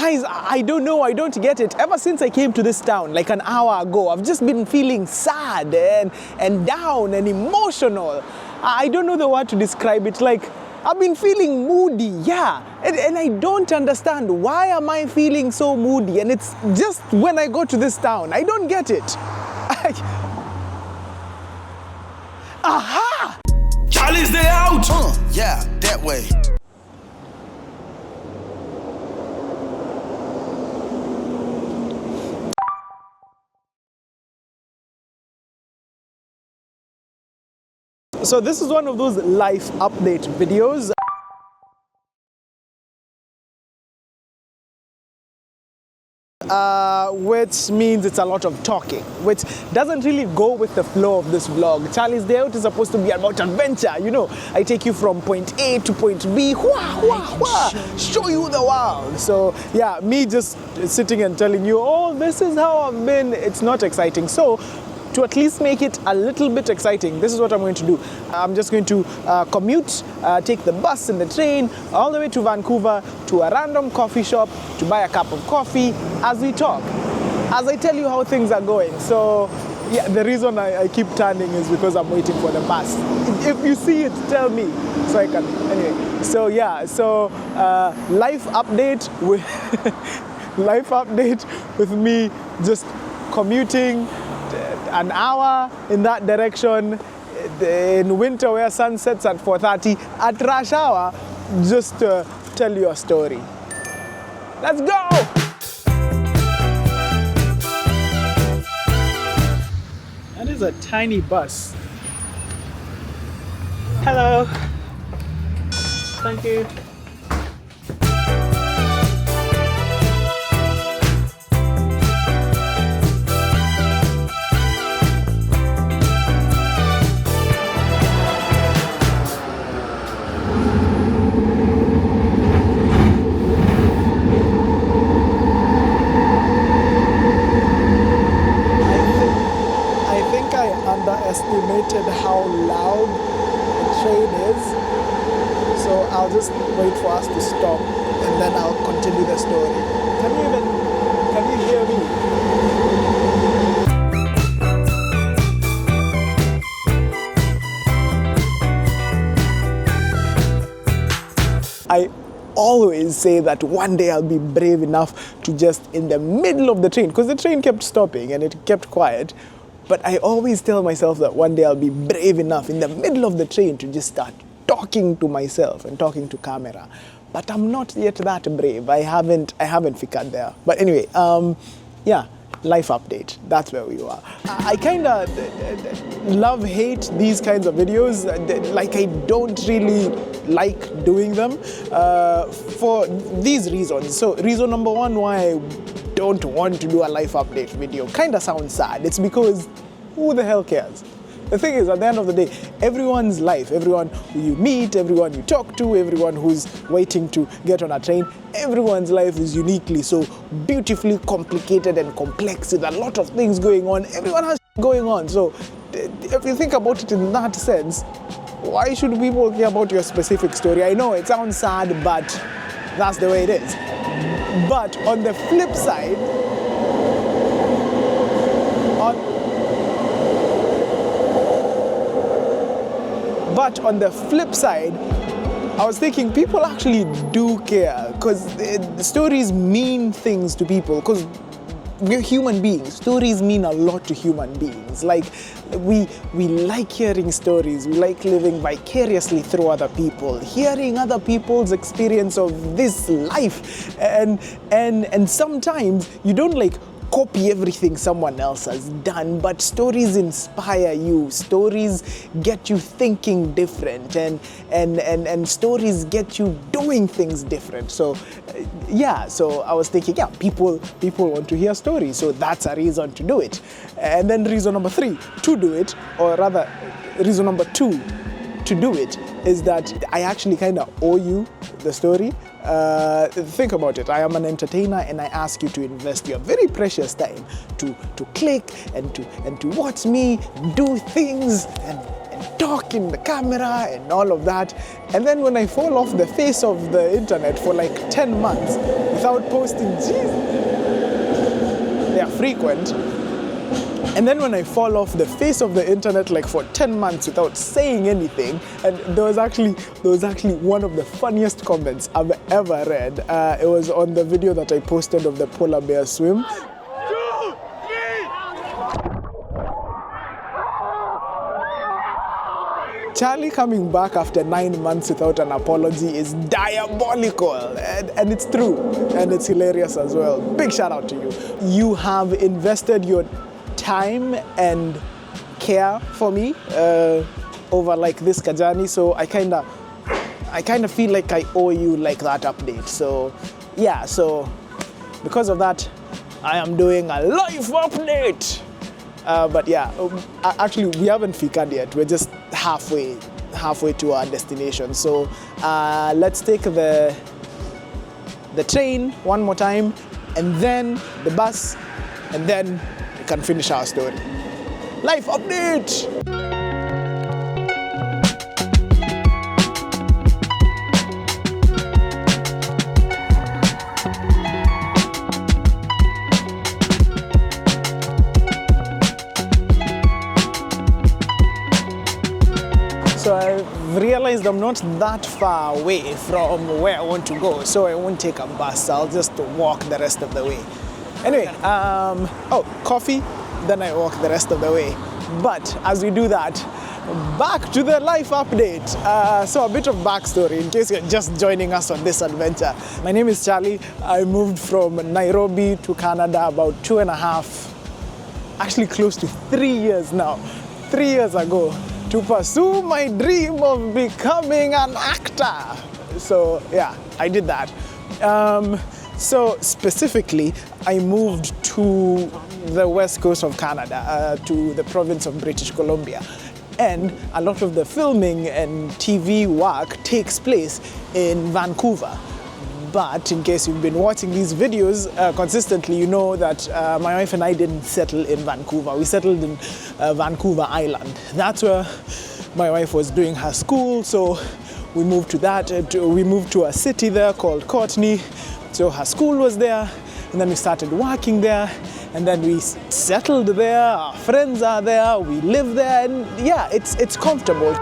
Guys, I don't know, I don't get it. Ever since I came to this town, like an hour ago, I've just been feeling sad and down and emotional. I don't know the word to describe it. Like, I've been feeling moody, yeah. And I don't understand, why am I feeling so moody? And it's just when I go to this town, I don't get it. Aha! Charlie's Day out! Yeah, that way. So this is one of those life update videos. Which means it's a lot of talking, which doesn't really go with the flow of this vlog. Charlie's Day Out is supposed to be about adventure, you know. I take you from point A to point B, show you the world. So yeah, me just sitting and telling you, oh, this is how I've been, it's not exciting. So to at least make it a little bit exciting, this is what I'm going to do. I'm just going to commute, take the bus and the train all the way to Vancouver to a random coffee shop to buy a cup of coffee as we talk, as I tell you how things are going. So yeah, the reason I keep turning is because I'm waiting for the bus. If you see it, tell me so I can, anyway. So yeah, so life update with life update with me just commuting an hour in that direction in winter where sun sets at 4:30 at rush hour, just to tell you a story. Let's go! That is a tiny bus. Hello. Thank you. Underestimated how loud the train is, so I'll just wait for us to stop and then I'll continue the story. Can you hear me? I always say that one day I'll be brave enough to just in the middle of the train, because the train kept stopping and it kept quiet. But I always tell myself that one day I'll be brave enough in the middle of the train to just start talking to myself and talking to camera. But I'm not yet that brave. I haven't figured there. But anyway, yeah, life update. That's where we are. I kind of love-hate these kinds of videos. Like, I don't really like doing them for these reasons. So reason number one why I don't want to do a life update video kind of sounds sad. It's because who the hell cares? The thing is, at the end of the day, everyone's life, everyone who you meet, everyone you talk to, everyone who's waiting to get on a train, everyone's life is uniquely so beautifully complicated and complex with a lot of things going on. Everyone has going on. So if you think about it in that sense, why should people care about your specific story? I know it sounds sad, but that's the way it is. But on the flip side, I was thinking people actually do care, because the stories mean things to people, because we're human beings. Stories mean a lot to human beings. Like, we like hearing stories. We like living vicariously through other people, hearing other people's experience of this life. And sometimes you don't like copy everything someone else has done, but stories inspire you. Stories get you thinking different, and stories get you doing things different. So yeah, so I was thinking, yeah, people want to hear stories, so that's a reason to do it. And then reason number 3 to do it, or rather reason number 2 to do it, is that I actually kind of owe you the story. Think about it. I am an entertainer, and I ask you to invest your very precious time to click and to watch me do things and talk in the camera and all of that. And then when I fall off the face of the internet for like 10 months without posting, they are frequent. And then when I fall off the face of the internet like for 10 months without saying anything, and there was actually one of the funniest comments I've ever read. It was on the video that I posted of the polar bear swim. Charlie coming back after 9 months without an apology is diabolical, and it's true, and it's hilarious as well. Big shout out to you. You have invested your time and care for me over like this journey, so I kind of feel like I owe you like that update. So yeah, so because of that, I am doing a life update. But yeah, actually we haven't figured yet. We're just halfway to our destination. So let's take the train one more time, and then the bus, and then we can finish our story. Life update! So I've realized I'm not that far away from where I want to go, so I won't take a bus. I'll just walk the rest of the way. Anyway, coffee, then I walk the rest of the way. But as we do that, back to the life update. So a bit of backstory in case you're just joining us on this adventure. My name is Charlie. I moved from Nairobi to Canada about 2.5, actually close to 3 years now. 3 years ago, to pursue my dream of becoming an actor. So yeah, I did that. So specifically, I moved to the west coast of Canada, to the province of British Columbia. And a lot of the filming and TV work takes place in Vancouver. But in case you've been watching these videos consistently, you know that my wife and I didn't settle in Vancouver. We settled in Vancouver Island. That's where my wife was doing her school, so we moved to that. We moved to a city there called Courtney. So her school was there, and then we started working there, and then we settled there. Our friends are there, we live there, and yeah, it's comfortable.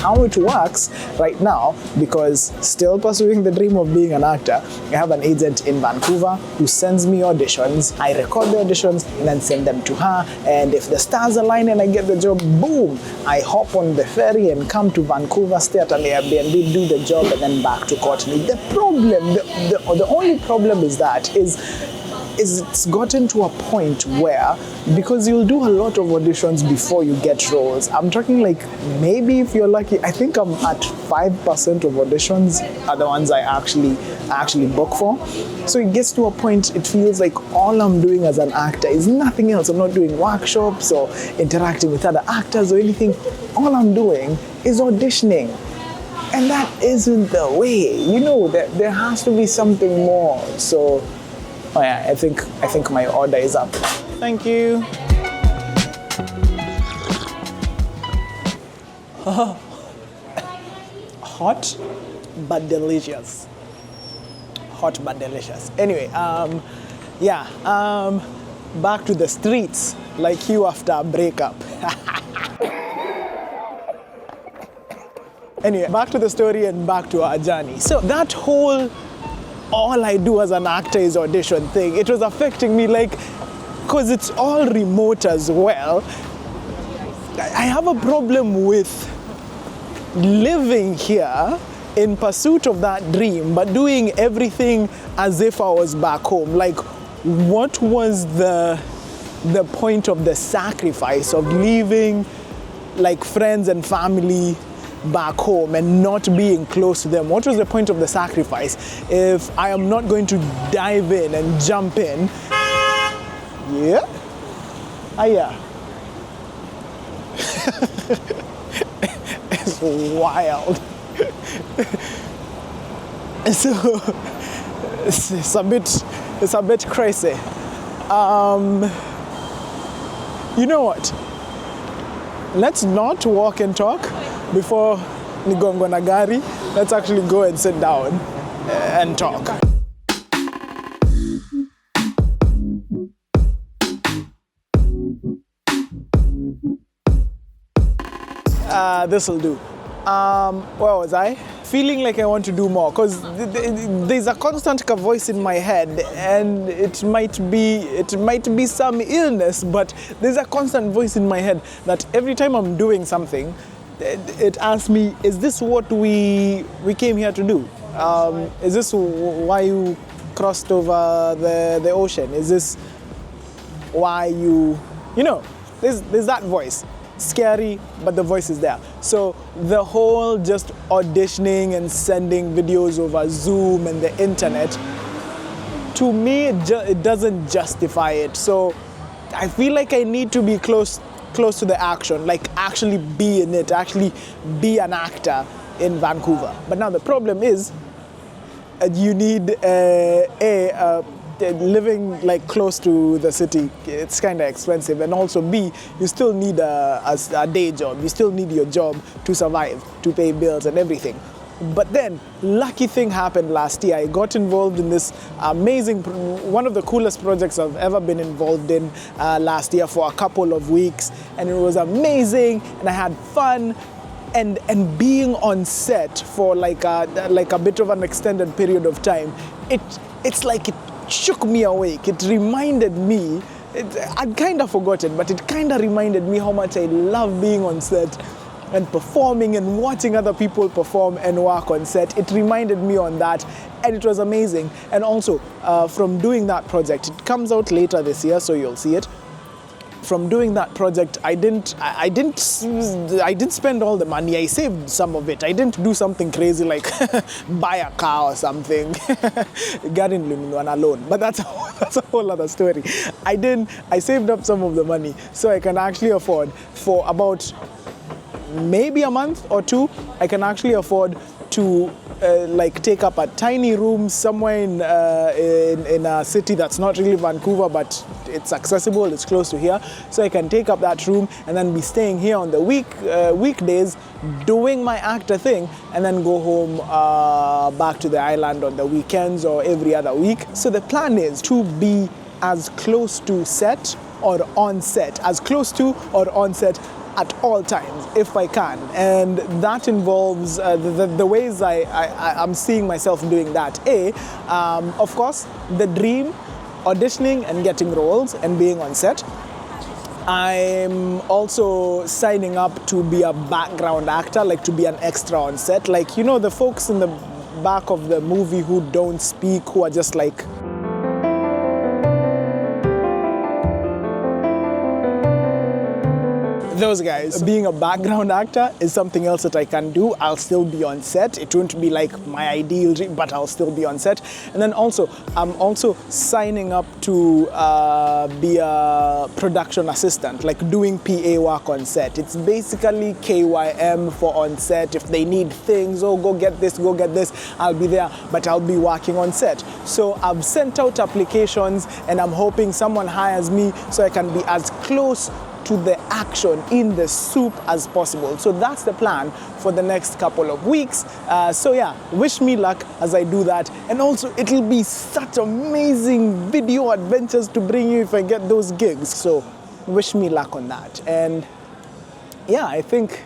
How it works right now, because still pursuing the dream of being an actor, I have an agent in Vancouver who sends me auditions. I record the auditions and then send them to her, and if the stars align and I get the job, boom, I hop on the ferry and come to Vancouver, stay at an Airbnb, do the job, and then back to Courtney. The problem, the only problem is it's gotten to a point where, because you'll do a lot of auditions before you get roles. I'm talking like, maybe if you're lucky, I think I'm at 5% of auditions are the ones I actually book for. So it gets to a point, it feels like all I'm doing as an actor is nothing else. I'm not doing workshops or interacting with other actors or anything. All I'm doing is auditioning. And that isn't the way. You know, there has to be something more. So oh yeah, I think my order is up. Thank you. Hot but delicious. Hot but delicious. Anyway, back to the streets, like you after a breakup. Anyway, back to the story and back to our journey. So that whole all I do as an actor is audition thing, it was affecting me, like, because it's all remote as well. I have a problem with living here in pursuit of that dream, but doing everything as if I was back home. Like, what was the point of the sacrifice of leaving like friends and family back home and not being close to them? What was the point of the sacrifice if I am not going to dive in and jump in? Yeah? Yeah. It's wild. So it's a bit crazy. You know what? Let's not walk and talk before nigongo na gari. Let's actually go and sit down and talk. This'll do. Where was I? Feeling like I want to do more because there's a constant voice in my head, and it might be some illness, but there's a constant voice in my head that every time I'm doing something, it asks me, is this what we came here to do? Is this why you crossed over the ocean? Is this why you know, there's that voice. Scary, but the voice is there. So the whole just auditioning and sending videos over Zoom and the internet, to me, it doesn't justify it. So I feel like I need to be close to the action, like actually be in it, actually be an actor in Vancouver. But now the problem is, you need living like close to the city, it's kind of expensive, and also B, you still need a day job. You still need your job to survive, to pay bills and everything. But then, lucky thing happened last year. I got involved in this amazing, one of the coolest projects I've ever been involved in last year for a couple of weeks, and it was amazing, and I had fun. And being on set for like a bit of an extended period of time, it's like it shook me awake. It reminded me, I'd kind of forgotten, but it kind of reminded me how much I love being on set and performing and watching other people perform and work on set. It reminded me on that, and it was amazing. And also, from doing that project, it comes out later this year, so you'll see it. From doing that project, I didn't spend all the money. I saved some of it. I didn't do something crazy like buy a car or something. Got in on a loan, but that's a whole other story. I saved up some of the money so I can actually afford, for about maybe a month or two, I can actually afford to like take up a tiny room somewhere in a city that's not really Vancouver, but it's accessible, it's close to here. So I can take up that room and then be staying here on the weekdays, doing my actor thing, and then go home back to the island on the weekends or every other week. So the plan is to be as close to set or on set, as close to or on set at all times, if I can. And that involves the ways I'm seeing myself doing that. Of course, the dream, auditioning and getting roles and being on set. I'm also signing up to be a background actor, like to be an extra on set. Like, you know, the folks in the back of the movie who don't speak, who are just like, those guys. Being a background actor is something else that I can do. I'll still be on set. It won't be like my ideal dream, but I'll still be on set. And then also, I'm also signing up to be a production assistant, like doing PA work on set. It's basically KYM for on set. If they need things, oh, go get this, I'll be there, but I'll be working on set. So I've sent out applications and I'm hoping someone hires me so I can be as close to the action in the soup as possible. So that's the plan for the next couple of weeks. So yeah, wish me luck as I do that. And also, it'll be such amazing video adventures to bring you if I get those gigs. So wish me luck on that. And yeah, I think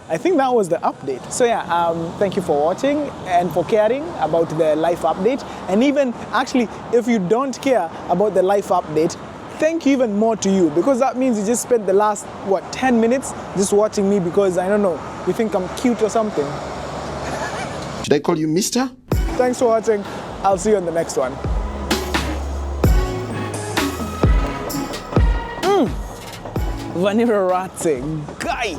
that was the update. So yeah, thank you for watching and for caring about the life update. And even actually, if you don't care about the life update, thank you even more to you, because that means you just spent the last, 10 minutes just watching me because, I don't know, you think I'm cute or something. Should I call you Mister? Thanks for watching. I'll see you on the next one. Vanilla Ratsing, guy.